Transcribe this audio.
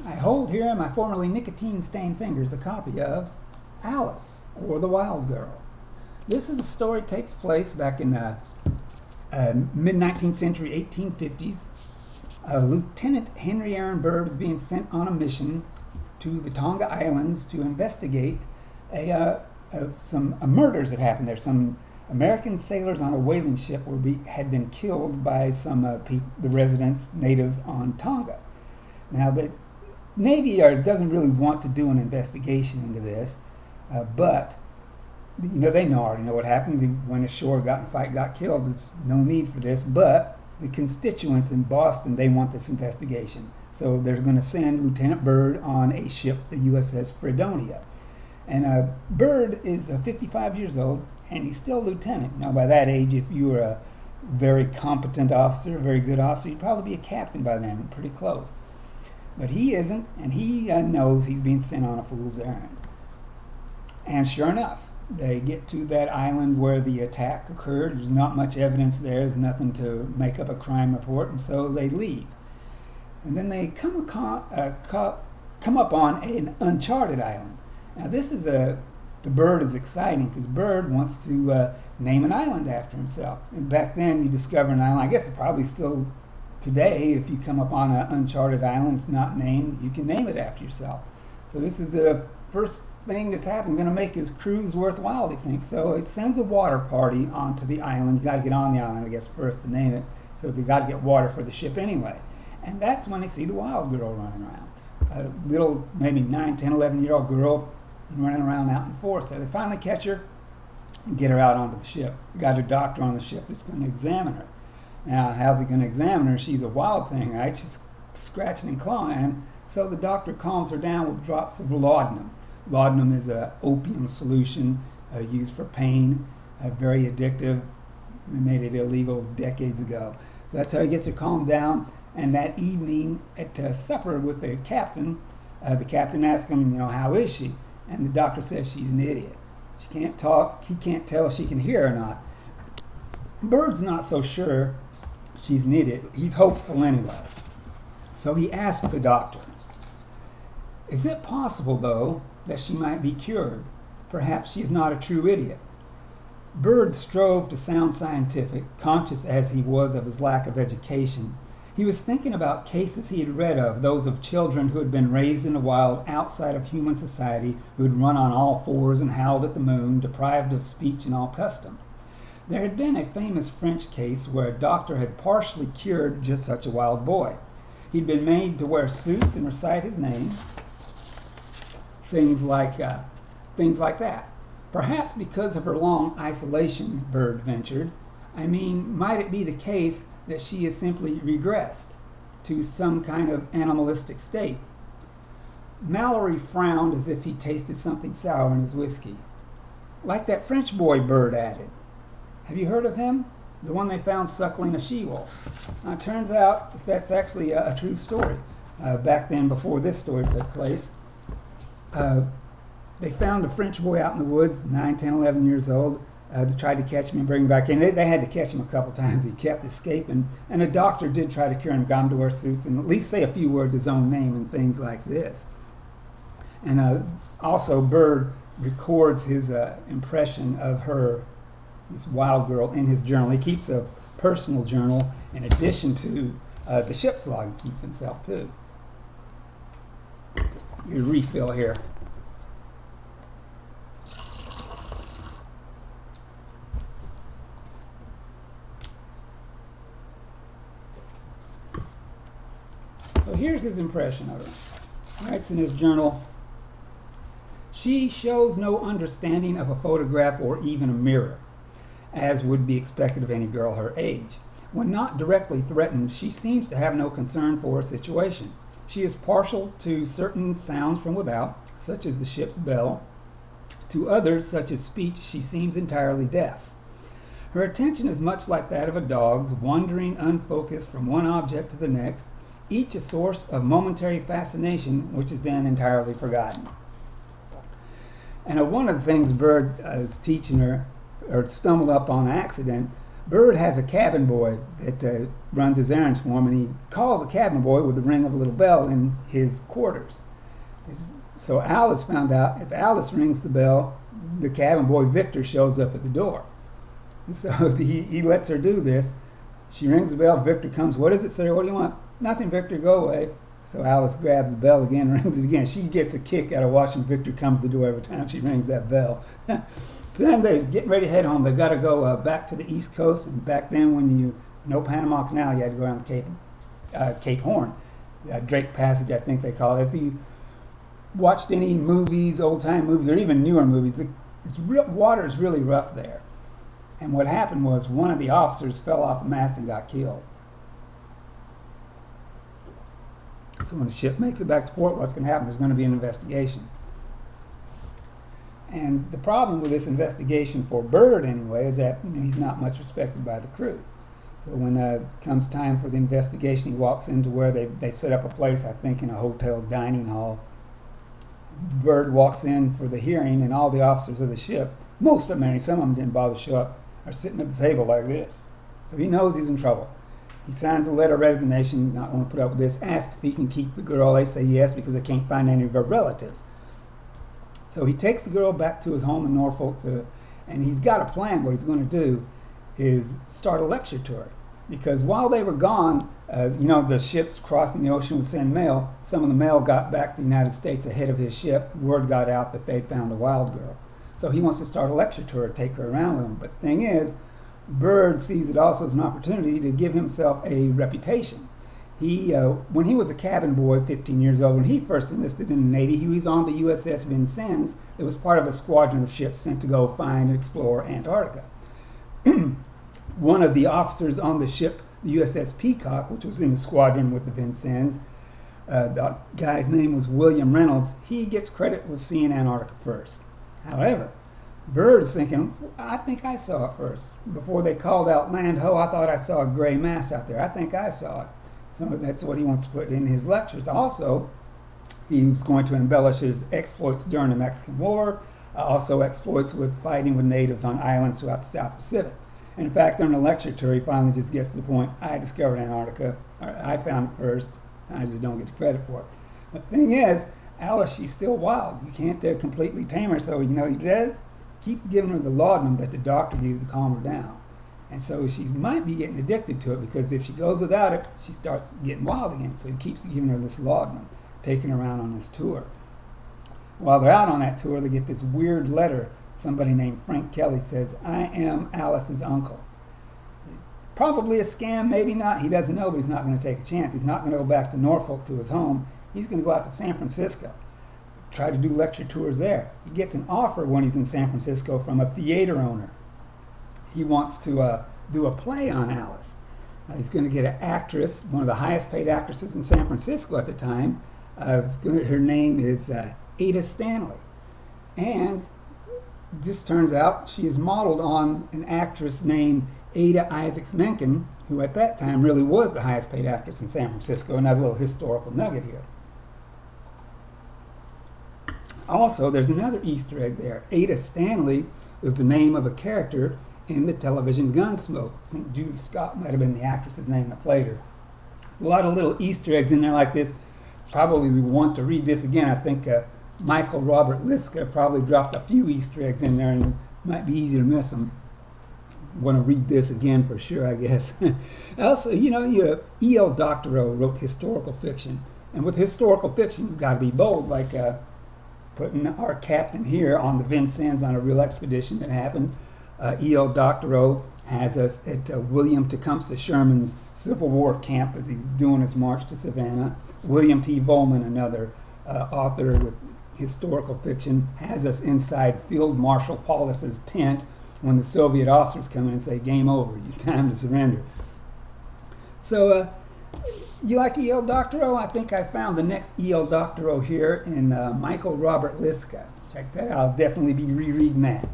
I hold here in my formerly nicotine-stained fingers a copy of Alice, or the Wild Girl. This is a story that takes place back in the mid-19th century, 1850s. Lieutenant Henry Aaron Byrd is being sent on a mission to the Tonga Islands to investigate some murders that happened there. Some American sailors on a whaling ship had been killed by some the residents, natives on Tonga. Now, the Navy doesn't really want to do an investigation into this, but they already know what happened. They went ashore, got in a fight, got killed. There's no need for this, but the constituents in Boston, they want this investigation. So they're going to send Lieutenant Byrd on a ship, the USS Fredonia. And Byrd is 55 years old, and he's still a lieutenant. Now, by that age, if you were a very competent officer, a very good officer, you'd probably be a captain by then, pretty close. But he isn't, and he knows he's being sent on a fool's errand. And sure enough, they get to that island where the attack occurred. There's not much evidence there. There's nothing to make up a crime report, and so they leave. And then they come up on an uncharted island. Now, the Byrd is exciting because Byrd wants to name an island after himself. And back then, you discover an island. I guess it's probably still today, if you come up on an uncharted island, it's not named, you can name it after yourself. So this is the first thing that's happened, going to make his cruise worthwhile, he thinks. So it sends a water party onto the island. You got to get on the island, I guess, first to name it. So they got to get water for the ship anyway. And that's when they see the Wild Girl running around. A little, maybe 9, 10, 11-year-old girl running around out in the forest. So they finally catch her and get her out onto the ship. They got a doctor on the ship that's going to examine her. Now, how's he going to examine her? She's a wild thing, right? She's scratching and clawing at him. So the doctor calms her down with drops of laudanum. Laudanum is an opium solution used for pain, very addictive. They made it illegal decades ago. So that's how he gets her calmed down. And that evening at supper with the captain asks him, how is she? And the doctor says she's an idiot. She can't talk. He can't tell if she can hear or not. Byrd's not so sure she's an idiot. He's hopeful anyway. So he asked the doctor, is it possible, though, that she might be cured? Perhaps she's not a true idiot. Byrd strove to sound scientific, conscious as he was of his lack of education. He was thinking about cases he had read of, those of children who had been raised in the wild outside of human society, who had run on all fours and howled at the moon, deprived of speech and all custom. There had been a famous French case where a doctor had partially cured just such a wild boy. He'd been made to wear suits and recite his name, things like that. Perhaps because of her long isolation, Byrd ventured. Might it be the case that she has simply regressed to some kind of animalistic state? Mallory frowned as if he tasted something sour in his whiskey. Like that French boy, Byrd added. Have you heard of him? The one they found suckling a she-wolf. Now, it turns out that's actually a true story. Back then, before this story took place, they found a French boy out in the woods, 9, 10, 11 years old. They tried to catch him and bring him back in. They had to catch him a couple times. He kept escaping. And a doctor did try to cure him, got him to wear suits and at least say a few words, his own name and things like this. And also, Byrd records his impression of her, this wild girl, in his journal. He keeps a personal journal in addition to the ship's log. He keeps himself, too. Get a refill here. So here's his impression of her. He writes in his journal, she shows no understanding of a photograph or even a mirror, as would be expected of any girl her age. When not directly threatened, she seems to have no concern for her situation. She is partial to certain sounds from without, such as the ship's bell. To others, such as speech, she seems entirely deaf. Her attention is much like that of a dog's, wandering unfocused from one object to the next, each a source of momentary fascination, which is then entirely forgotten. And one of the things Byrd is teaching her, or stumbled up on accident, Bird has a cabin boy that runs his errands for him, and he calls a cabin boy with the ring of a little bell in his quarters. So Alice found out if Alice rings the bell, the cabin boy Victor shows up at the door. And so he lets her do this. She rings the bell. Victor comes. What is it, sir? What do you want? Nothing, Victor. Go away. So Alice grabs the bell again, rings it again. She gets a kick out of watching Victor come to the door every time she rings that bell. So then they're getting ready to head home. They've got to go back to the East Coast. And back then, when no Panama Canal, you had to go around the Cape Horn. Drake Passage, I think they call it. If you watched any movies, old-time movies, or even newer movies, water is really rough there. And what happened was one of the officers fell off the mast and got killed. So when the ship makes it back to port, what's going to happen? There's going to be an investigation. And the problem with this investigation for Bird, anyway, is that he's not much respected by the crew. So when it comes time for the investigation, he walks into where they set up a place, I think in a hotel dining hall. Bird walks in for the hearing, and all the officers of the ship, most of them, some of them didn't bother to show up, are sitting at the table like this. So he knows he's in trouble. He signs a letter of resignation, not going to put up with this, asks if he can keep the girl. They say yes because they can't find any of her relatives. So he takes the girl back to his home in Norfolk, and he's got a plan. What he's going to do is start a lecture tour. Because while they were gone, the ships crossing the ocean would send mail. Some of the mail got back to the United States ahead of his ship. Word got out that they'd found a wild girl. So he wants to start a lecture tour, take her around with him. But the thing is, Bird sees it also as an opportunity to give himself a reputation. When he was a cabin boy, 15 years old, when he first enlisted in the Navy, he was on the USS Vincennes. It was part of a squadron of ships sent to go find and explore Antarctica. One of the officers on the ship, the USS Peacock, which was in the squadron with the Vincennes, the guy's name was William Reynolds. He gets credit with seeing Antarctica first. However, Bird's thinking, I think I saw it first. Before they called out land ho, I thought I saw a gray mass out there. I think I saw it. So that's what he wants to put in his lectures. Also, he's going to embellish his exploits during the Mexican War, also exploits with fighting with natives on islands throughout the South Pacific. And in fact, during the lecture tour, he finally just gets to the point, I discovered Antarctica, or I found it first, I just don't get the credit for it. But the thing is, Alice, she's still wild. You can't completely tame her, so you know what he does? Keeps giving her the laudanum that the doctor used to calm her down. And so she might be getting addicted to it, because if she goes without it, she starts getting wild again. So he keeps giving her this laudanum, taking her around on this tour. While they're out on that tour, they get this weird letter. Somebody named Frank Kelly says, I am Alice's uncle. Probably a scam, maybe not. He doesn't know, but he's not going to take a chance. He's not going to go back to Norfolk to his home. He's going to go out to San Francisco, try to do lecture tours there. He gets an offer when he's in San Francisco from a theater owner. He wants to do a play on Alice. He's going to get an actress, one of the highest paid actresses in San Francisco at the time. Her name is Ada Stanley. And this turns out she is modeled on an actress named Ada Isaacs Menken, who at that time really was the highest paid actress in San Francisco. Another little historical nugget here. Also, there's another Easter egg there. Ada Stanley is the name of a character in the television Gunsmoke. I think Judith Scott might have been the actress's name that played her. There's a lot of little Easter eggs in there like this. Probably we want to read this again. I think Michael Robert Liska probably dropped a few Easter eggs in there, and it might be easy to miss them. Want to read this again for sure, I guess. Also, E.L. Doctorow wrote historical fiction. And with historical fiction, you've got to be bold, like putting our captain here on the Vincennes on a real expedition that happened. E.L. Doctorow has us at William Tecumseh Sherman's Civil War camp as he's doing his march to Savannah. William T. Volman, another author with historical fiction, has us inside Field Marshal Paulus's tent when the Soviet officers come in and say, game over, it's time to surrender. So, you like E.L. Doctorow? I think I found the next E.L. Doctorow here in Michael Robert Liska. Check that out. I'll definitely be rereading that.